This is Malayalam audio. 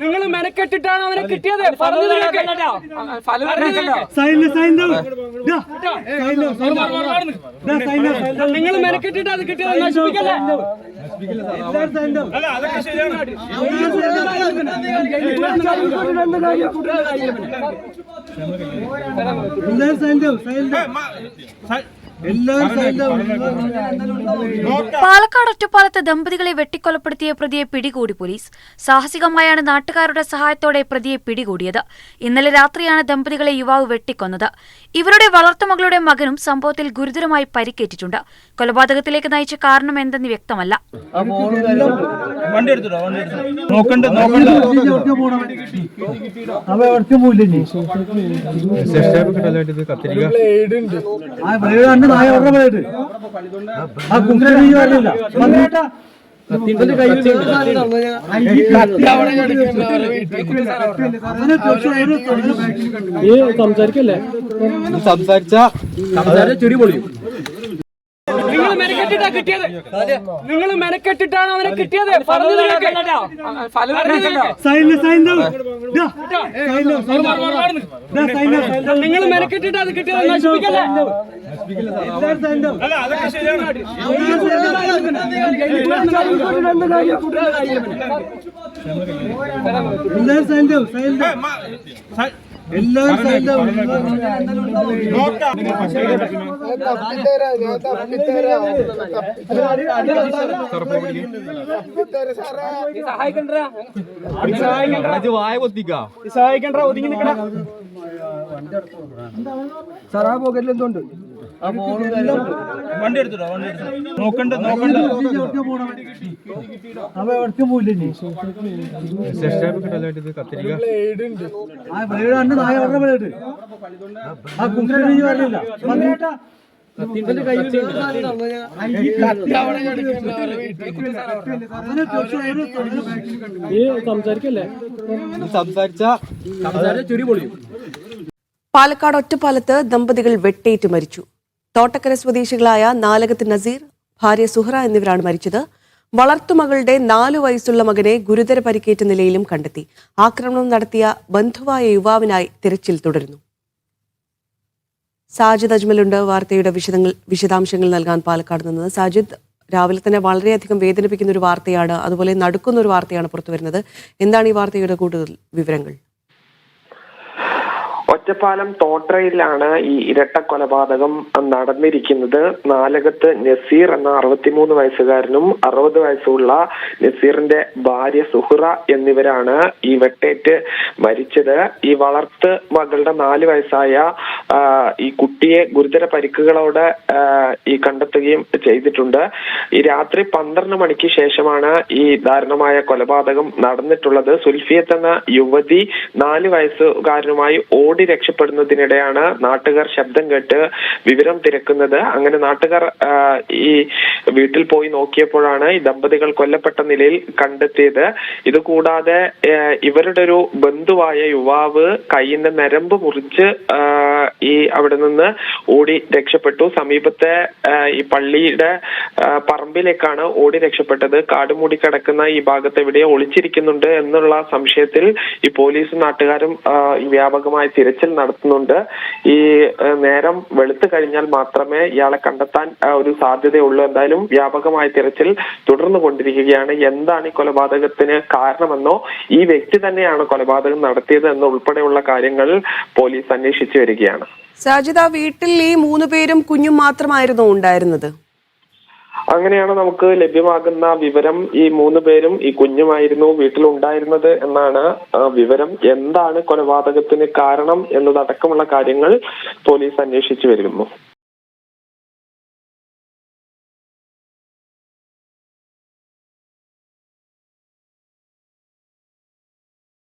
നിങ്ങൾ മെനക്കെട്ടിട്ടാണ് അവനെ കിട്ടിയത്. നിങ്ങൾ മെനക്കെട്ടിട്ട് അത് കിട്ടിയത് നശിപ്പിക്കല്ലേ. പാലക്കാട് ഒറ്റപ്പാലത്ത് ദമ്പതികളെ വെട്ടിക്കൊലപ്പെടുത്തിയ പ്രതിയെ പിടികൂടി പോലീസ്. സാഹസികമായാണ് നാട്ടുകാരുടെ സഹായത്തോടെ പ്രതിയെ പിടികൂടിയത്. ഇന്നലെ രാത്രിയാണ് ദമ്പതികളെ യുവാവ് വെട്ടിക്കൊന്നത്. ഇവരുടെ വളർത്തുമകളുടെ മകനും സംഭവത്തിൽ ഗുരുതരമായി പരിക്കേറ്റിട്ടുണ്ട്. കൊലപാതകത്തിലേക്ക് നയിച്ച കാരണം എന്തെന്ന് വ്യക്തമല്ല. സംസാരിക്കല്ലേ ചുരി പൊളിയും. നിങ്ങൾ മെനക്കെട്ടിട്ടാ കിട്ടിയത്. നിങ്ങൾ മെനക്കെട്ടിട്ടാണ് അവനെ കിട്ടിയത്. നിങ്ങൾ മെനക്കെട്ടിട്ട് അത് കിട്ടിയത് നശിപ്പിക്കല്ലേ. സാറാ പോക്കറ്റിൽ എന്തുണ്ട്? വണ്ടി എടുത്തിട്ടോ നോക്കണ്ട സംസാരിക്കല്ലേ ചുരി പൊളിയും. പാലക്കാട് ഒറ്റപ്പാലത്ത് ദമ്പതികൾ വെട്ടേറ്റ് മരിച്ചു. തോട്ടക്കര സ്വദേശികളായ നാലകത്ത് നസീർ, ഭാര്യ സുഹറ എന്നിവരാണ് മരിച്ചത്. വളർത്തുമകളുടെ 4 വയസ്സുള്ള മകനെ ഗുരുതര പരിക്കേറ്റ നിലയിലും കണ്ടെത്തി. ആക്രമണം നടത്തിയ ബന്ധുവായ യുവാവിനായി തിരച്ചിൽ തുടരുന്നു. സാജിദ് അജ്മലുണ്ട് വാർത്തയുടെ വിശദാംശങ്ങൾ നൽകാൻ പാലക്കാട് നിന്ന്. സാജിദ്, രാവിലെ തന്നെ വളരെയധികം വേദനിപ്പിക്കുന്ന ഒരു വാർത്തയാണ്, അതുപോലെ നടുക്കുന്ന ഒരു വാർത്തയാണ് പുറത്തു വരുന്നത്. എന്താണ് ഈ വാർത്തയുടെ കൂടുതൽ വിവരങ്ങൾ? ഒറ്റപ്പാലം തോട്ടറയിലാണ് ഈ ഇരട്ട കൊലപാതകം നടന്നിരിക്കുന്നത്. നാലകത്ത് നസീർ എന്ന 63 വയസ്സുകാരനും 60 വയസ്സുള്ള നസീറിന്റെ ഭാര്യ സുഹറ എന്നിവരാണ് ഈ വെട്ടേറ്റ് മരിച്ചത്. ഈ വളർത്ത് മകളുടെ 4 വയസ്സായ ഈ കുട്ടിയെ ഗുരുതര പരിക്കുകളോടെ ഈ കണ്ടെത്തുകയും ചെയ്തിട്ടുണ്ട്. ഈ രാത്രി 12 മണിക്ക് ശേഷമാണ് ഈ ദാരുണമായ കൊലപാതകം നടന്നിട്ടുള്ളത്. സുൽഫിയത്ത് എന്ന യുവതി 4 വയസ്സുകാരനുമായി ഓടി രക്ഷപ്പെടുന്നതിനിടെയാണ് നാട്ടുകാർ ശബ്ദം കേട്ട് വിവരം തിരക്കുന്നത്. അങ്ങനെ നാട്ടുകാർ ഈ വീട്ടിൽ പോയി നോക്കിയപ്പോഴാണ് ഈ ദമ്പതികൾ കൊല്ലപ്പെട്ട നിലയിൽ കണ്ടെത്തിയത്. ഇതുകൂടാതെ ഇവരുടെ ഒരു ബന്ധുവായ യുവാവ് കൈയിന്റെ നരമ്പ് മുറിച്ച് ഈ അവിടെ നിന്ന് ഓടി രക്ഷപ്പെട്ടു. സമീപത്തെ ഈ പള്ളിയുടെ പറമ്പിലേക്കാണ് ഓടി രക്ഷപ്പെട്ടത്. കാടുമൂടി കിടക്കുന്ന ഈ ഭാഗത്ത് എവിടെ ഒളിച്ചിരിക്കുന്നുണ്ട് എന്നുള്ള സംശയത്തിൽ ഈ പോലീസും നാട്ടുകാരും വ്യാപകമായി തിരച്ചിൽ നടത്തുന്നുണ്ട്. ഈ നേരം വെളുത്തു കഴിഞ്ഞാൽ മാത്രമേ ഇയാളെ കണ്ടെത്താൻ ഒരു സാധ്യതയുള്ളൂ. എന്തായാലും വ്യാപകമായ തിരച്ചിൽ തുടർന്നു കൊണ്ടിരിക്കുകയാണ്. എന്താണ് ഈ കൊലപാതകത്തിന് കാരണമെന്നോ ഈ വ്യക്തി തന്നെയാണ് കൊലപാതകം നടത്തിയത് എന്നോ ഉൾപ്പെടെയുള്ള കാര്യങ്ങൾ പോലീസ് അന്വേഷിച്ചു വരികയാണ്. സാജിദ, വീട്ടിൽ ഈ 3 പേരും കുഞ്ഞും മാത്രമായിരുന്നോ ഉണ്ടായിരുന്നത്? അങ്ങനെയാണ് നമുക്ക് ലഭ്യമാകുന്ന വിവരം. ഈ 3 പേരും ഈ കുഞ്ഞുമായിരുന്നു വീട്ടിലുണ്ടായിരുന്നത് എന്നാണ് വിവരം. എന്താണ് കൊലപാതകത്തിന് കാരണം എന്നതടക്കമുള്ള കാര്യങ്ങൾ പോലീസ് അന്വേഷിച്ചു വരുന്നു.